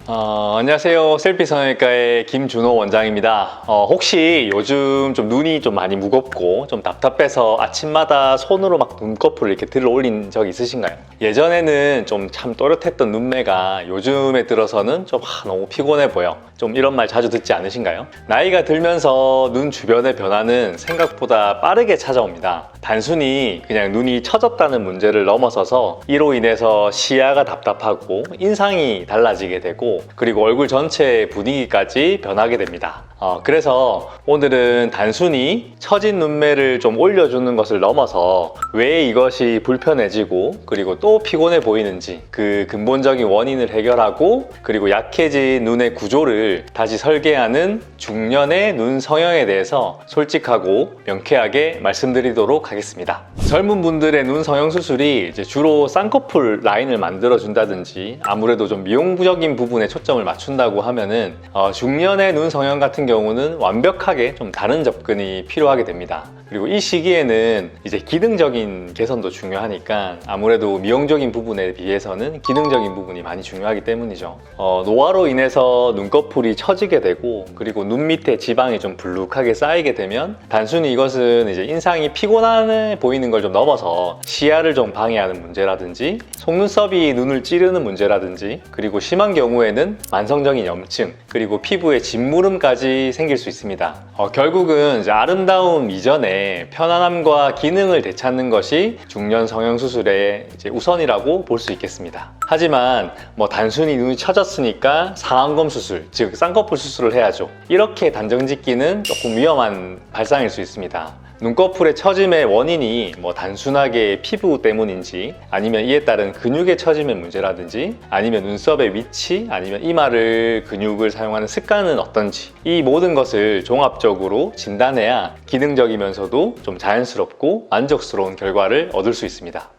안녕하세요. 셀피 성형외과의 김준호 원장입니다. 혹시 요즘 좀 눈이 좀 많이 무겁고 좀 답답해서 아침마다 손으로 막 눈꺼풀을 이렇게 들어 올린 적 있으신가요? 예전에는 좀 참 또렷했던 눈매가 요즘에 들어서는 좀 너무 피곤해 보여. 좀 이런 말 자주 듣지 않으신가요? 나이가 들면서 눈 주변의 변화는 생각보다 빠르게 찾아옵니다. 단순히 그냥 눈이 처졌다는 문제를 넘어서서 이로 인해서 시야가 답답하고 인상이 달라지게 되고 그리고 얼굴 전체의 분위기까지 변하게 됩니다. 그래서 오늘은 단순히 처진 눈매를 좀 올려주는 것을 넘어서 왜 이것이 불편해지고 그리고 또 피곤해 보이는지 그 근본적인 원인을 해결하고 그리고 약해진 눈의 구조를 다시 설계하는 중년의 눈 성형에 대해서 솔직하고 명쾌하게 말씀드리도록 하겠습니다. 젊은 분들의 눈 성형 수술이 이제 주로 쌍꺼풀 라인을 만들어 준다든지 아무래도 좀 미용적인 부분에 초점을 맞춘다고 하면은 중년의 눈 성형 같은 경우는 완벽하게 좀 다른 접근이 필요하게 됩니다. 그리고 이 시기에는 이제 기능적인 개선도 중요하니까 아무래도 미용적인 부분에 비해서는 기능적인 부분이 많이 중요하기 때문이죠. 노화로 인해서 눈꺼풀이 처지게 되고 그리고 눈 밑에 지방이 좀 불룩하게 쌓이게 되면 단순히 이것은 이제 인상이 피곤해 보이는 걸 좀 넘어서 시야를 좀 방해하는 문제라든지 속눈썹이 눈을 찌르는 문제라든지 그리고 심한 경우에는 만성적인 염증 그리고 피부에 진무름까지 생길 수 있습니다. 결국은 이제 아름다움 이전에 편안함과 기능을 되찾는 것이 중년 성형 수술의 이제 우선이라고 볼 수 있겠습니다. 하지만 단순히 눈이 처졌으니까 상안검 수술, 즉 쌍꺼풀 수술을 해야죠. 이렇게 단정 짓기는 조금 위험한 발상일 수 있습니다. 눈꺼풀의 처짐의 원인이 단순하게 피부 때문인지 아니면 이에 따른 근육의 처짐의 문제라든지 아니면 눈썹의 위치 아니면 이마를 근육을 사용하는 습관은 어떤지 이 모든 것을 종합적으로 진단해야 기능적이면서도 좀 자연스럽고 만족스러운 결과를 얻을 수 있습니다.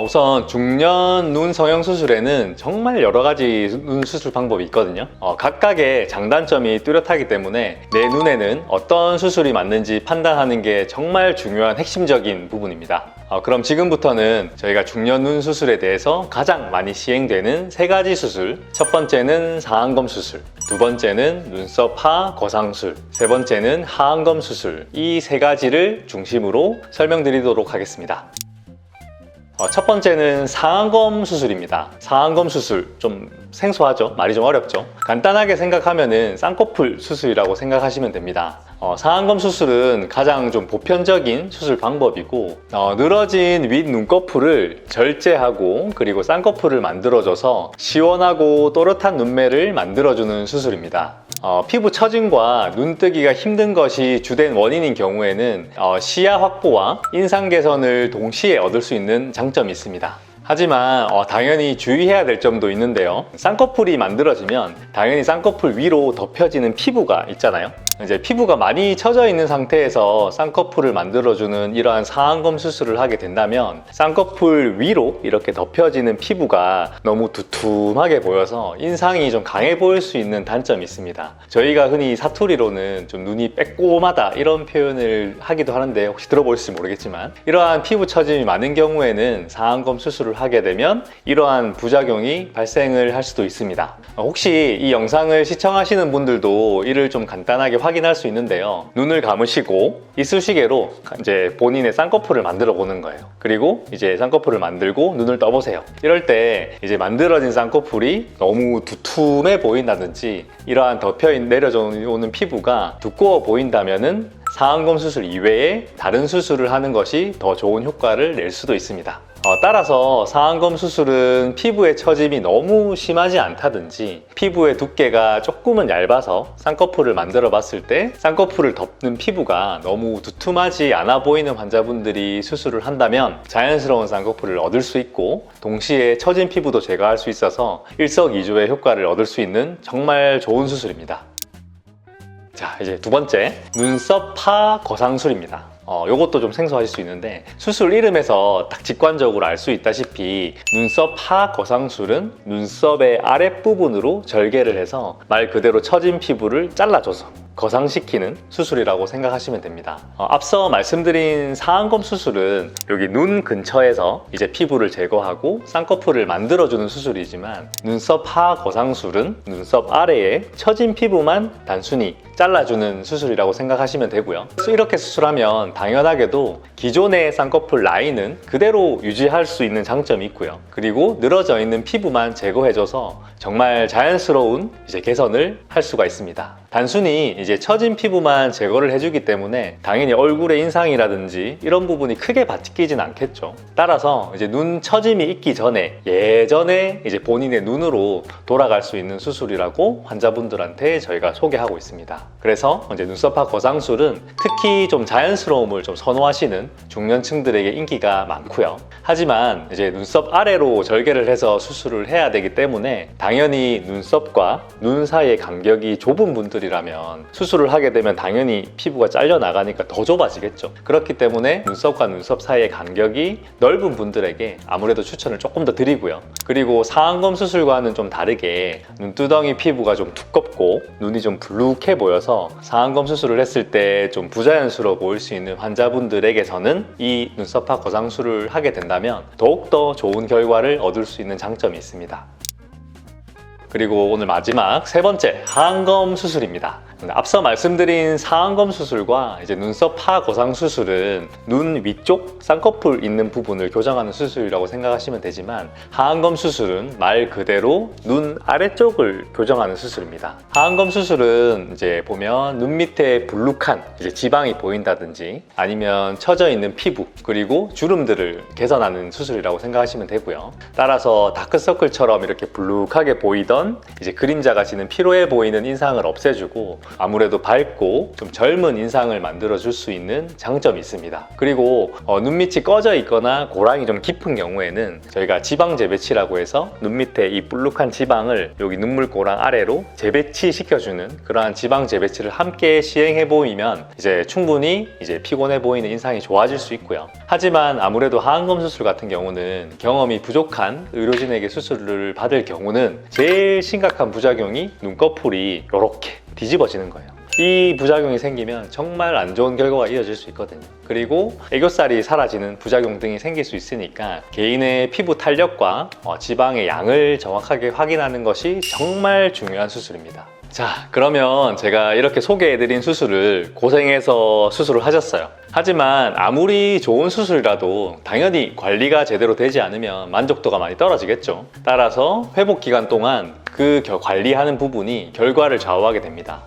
우선 중년 눈 성형 수술에는 정말 여러 가지 눈 수술 방법이 있거든요. 각각의 장단점이 뚜렷하기 때문에 내 눈에는 어떤 수술이 맞는지 판단하는 게 정말 중요한 핵심적인 부분입니다. 그럼 지금부터는 저희가 중년 눈 수술에 대해서 가장 많이 시행되는 세 가지 수술, 첫 번째는 상안검 수술, 두 번째는 눈썹 하 거상술, 세 번째는 하안검 수술, 이 세 가지를 중심으로 설명드리도록 하겠습니다. 첫 번째는 상안검 수술입니다. 상안검 수술 좀 생소하죠? 말이 좀 어렵죠? 간단하게 생각하면은 쌍꺼풀 수술이라고 생각하시면 됩니다. 상안검 수술은 가장 좀 보편적인 수술 방법이고 늘어진 윗 눈꺼풀을 절제하고 그리고 쌍꺼풀을 만들어줘서 시원하고 또렷한 눈매를 만들어주는 수술입니다. 피부 처짐과 눈뜨기가 힘든 것이 주된 원인인 경우에는 시야 확보와 인상 개선을 동시에 얻을 수 있는 장점이 있습니다. 하지만 당연히 주의해야 될 점도 있는데요. 쌍꺼풀이 만들어지면 당연히 쌍꺼풀 위로 덮여지는 피부가 있잖아요. 이제 피부가 많이 처져 있는 상태에서 쌍꺼풀을 만들어주는 이러한 상안검 수술을 하게 된다면 쌍꺼풀 위로 이렇게 덮여지는 피부가 너무 두툼하게 보여서 인상이 좀 강해 보일 수 있는 단점이 있습니다. 저희가 흔히 사투리로는 좀 눈이 빼꼼하다 이런 표현을 하기도 하는데 혹시 들어보실지 모르겠지만 이러한 피부 처짐이 많은 경우에는 상안검 수술을 하게 되면 이러한 부작용이 발생을 할 수도 있습니다. 혹시 이 영상을 시청하시는 분들도 이를 좀 간단하게 확인할 수 있는데요. 눈을 감으시고 이쑤시개로 이제 본인의 쌍꺼풀을 만들어 보는 거예요. 그리고 이제 쌍꺼풀을 만들고 눈을 떠보세요. 이럴 때 이제 만들어진 쌍꺼풀이 너무 두툼해 보인다든지 이러한 내려져 오는 피부가 두꺼워 보인다면은 상안검 수술 이외에 다른 수술을 하는 것이 더 좋은 효과를 낼 수도 있습니다. 따라서 상안검 수술은 피부의 처짐이 너무 심하지 않다든지 피부의 두께가 조금은 얇아서 쌍꺼풀을 만들어 봤을 때 쌍꺼풀을 덮는 피부가 너무 두툼하지 않아 보이는 환자분들이 수술을 한다면 자연스러운 쌍꺼풀을 얻을 수 있고 동시에 처진 피부도 제거할 수 있어서 일석이조의 효과를 얻을 수 있는 정말 좋은 수술입니다. 자, 이제 두 번째, 눈썹 하 거상술입니다. 요것도 좀 생소하실 수 있는데 수술 이름에서 딱 직관적으로 알 수 있다시피 눈썹 하 거상술은 눈썹의 아랫부분으로 절개를 해서 말 그대로 처진 피부를 잘라줘서 거상시키는 수술이라고 생각하시면 됩니다. 앞서 말씀드린 상안검 수술은 여기 눈 근처에서 이제 피부를 제거하고 쌍꺼풀을 만들어주는 수술이지만, 눈썹 하 거상술은 눈썹 아래에 처진 피부만 단순히 잘라주는 수술이라고 생각하시면 되고요. 이렇게 수술하면 당연하게도 기존의 쌍꺼풀 라인은 그대로 유지할 수 있는 장점이 있고요. 그리고 늘어져 있는 피부만 제거해줘서 정말 자연스러운 이제 개선을 할 수가 있습니다. 단순히 이제 처진 피부만 제거를 해주기 때문에 당연히 얼굴의 인상이라든지 이런 부분이 크게 바뀌진 않겠죠. 따라서 이제 눈 처짐이 있기 전에 예전에 이제 본인의 눈으로 돌아갈 수 있는 수술이라고 환자분들한테 저희가 소개하고 있습니다. 그래서 이제 눈썹하 거상술은 특히 좀 자연스러움을 좀 선호하시는 중년층들에게 인기가 많고요. 하지만 이제 눈썹 아래로 절개를 해서 수술을 해야 되기 때문에 당연히 눈썹과 눈 사이의 간격이 좁은 분들이라면 수술을 하게 되면 당연히 피부가 잘려 나가니까 더 좁아지겠죠. 그렇기 때문에 눈썹과 눈썹 사이의 간격이 넓은 분들에게 아무래도 추천을 조금 더 드리고요. 그리고 상안검 수술과는 좀 다르게 눈두덩이 피부가 좀 두껍고 눈이 좀 불룩해 보여서 상안검 수술을 했을 때 좀 부자연스러워 보일 수 있는 환자분들에게서는 이 눈썹하 거상술을 하게 된다면 더욱더 좋은 결과를 얻을 수 있는 장점이 있습니다. 그리고 오늘 마지막 세 번째, 하안검 수술입니다. 앞서 말씀드린 상안검 수술과 이제 눈썹 하 거상 수술은 눈 위쪽 쌍꺼풀 있는 부분을 교정하는 수술이라고 생각하시면 되지만, 하안검 수술은 말 그대로 눈 아래쪽을 교정하는 수술입니다. 하안검 수술은 이제 보면 눈 밑에 불룩한 이제 지방이 보인다든지 아니면 처져 있는 피부 그리고 주름들을 개선하는 수술이라고 생각하시면 되고요. 따라서 다크서클처럼 이렇게 불룩하게 보이던 이제 그림자가 지는 피로해 보이는 인상을 없애주고 아무래도 밝고 좀 젊은 인상을 만들어줄 수 있는 장점이 있습니다. 그리고 눈 밑이 꺼져 있거나 고랑이 좀 깊은 경우에는 저희가 지방 재배치라고 해서 눈 밑에 이 불룩한 지방을 여기 눈물고랑 아래로 재배치 시켜주는 그러한 지방 재배치를 함께 시행해 보이면 이제 충분히 이제 피곤해 보이는 인상이 좋아질 수 있고요. 하지만 아무래도 하안검 수술 같은 경우는 경험이 부족한 의료진에게 수술을 받을 경우는 제일 심각한 부작용이 눈꺼풀이 이렇게 뒤집어지는 거예요. 이 부작용이 생기면 정말 안 좋은 결과가 이어질 수 있거든요. 그리고 애교살이 사라지는 부작용 등이 생길 수 있으니까 개인의 피부 탄력과 지방의 양을 정확하게 확인하는 것이 정말 중요한 수술입니다. 자, 그러면 제가 이렇게 소개해드린 수술을 고생해서 수술을 하셨어요. 하지만 아무리 좋은 수술이라도 당연히 관리가 제대로 되지 않으면 만족도가 많이 떨어지겠죠. 따라서 회복 기간 동안 그 관리하는 부분이 결과를 좌우하게 됩니다.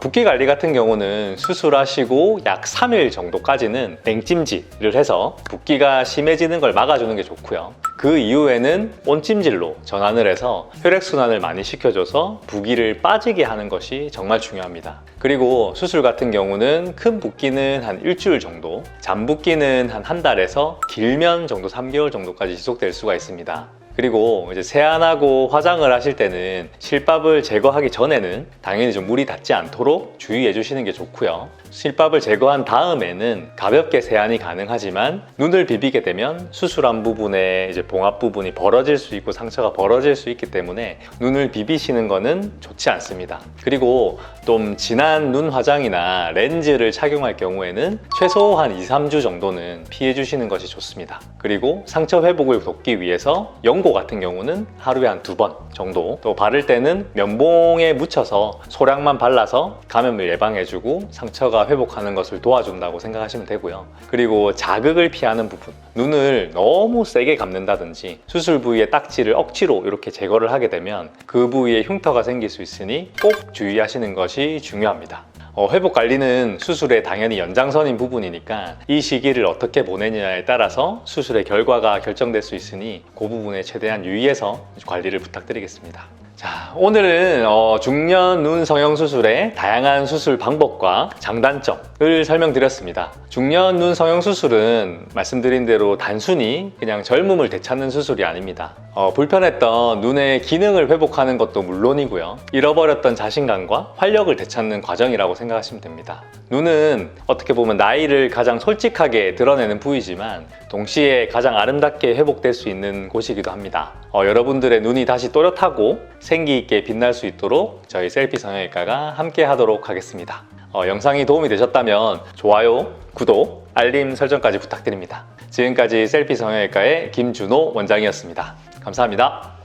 붓기 관리 같은 경우는 수술하시고 약 3일 정도까지는 냉찜질을 해서 붓기가 심해지는 걸 막아주는 게 좋고요. 그 이후에는 온찜질로 전환을 해서 혈액순환을 많이 시켜줘서 붓기를 빠지게 하는 것이 정말 중요합니다. 그리고 수술 같은 경우는 큰 붓기는 한 일주일 정도, 잔붓기는 한 달에서 길면 정도 3개월 정도까지 지속될 수가 있습니다. 그리고 이제 세안하고 화장을 하실 때는 실밥을 제거하기 전에는 당연히 좀 물이 닿지 않도록 주의해 주시는 게 좋고요. 실밥을 제거한 다음에는 가볍게 세안이 가능하지만 눈을 비비게 되면 수술한 부분에 이제 봉합 부분이 벌어질 수 있고 상처가 벌어질 수 있기 때문에 눈을 비비시는 거는 좋지 않습니다. 그리고 좀 진한 눈 화장이나 렌즈를 착용할 경우에는 최소 한 2-3주 정도는 피해 주시는 것이 좋습니다. 그리고 상처 회복을 돕기 위해서 연고 같은 경우는 하루에 한 2번 정도, 또 바를 때는 면봉에 묻혀서 소량만 발라서 감염을 예방해주고 상처가 회복하는 것을 도와준다고 생각하시면 되고요. 그리고 자극을 피하는 부분, 눈을 너무 세게 감는다든지 수술 부위의 딱지를 억지로 이렇게 제거를 하게 되면 그 부위에 흉터가 생길 수 있으니 꼭 주의하시는 것이 중요합니다. 회복 관리는 수술의 당연히 연장선인 부분이니까 이 시기를 어떻게 보내느냐에 따라서 수술의 결과가 결정될 수 있으니 그 부분에 최대한 유의해서 관리를 부탁드리겠습니다. 자, 오늘은 중년 눈 성형 수술의 다양한 수술 방법과 장단점을 설명드렸습니다. 중년 눈 성형 수술은 말씀드린 대로 단순히 그냥 젊음을 되찾는 수술이 아닙니다. 불편했던 눈의 기능을 회복하는 것도 물론이고요. 잃어버렸던 자신감과 활력을 되찾는 과정이라고 생각하시면 됩니다. 눈은 어떻게 보면 나이를 가장 솔직하게 드러내는 부위지만 동시에 가장 아름답게 회복될 수 있는 곳이기도 합니다. 여러분들의 눈이 다시 또렷하고 생기 있게 빛날 수 있도록 저희 셀피 성형외과가 함께 하도록 하겠습니다. 영상이 도움이 되셨다면 좋아요, 구독, 알림 설정까지 부탁드립니다. 지금까지 셀피 성형외과의 김준호 원장이었습니다. 감사합니다.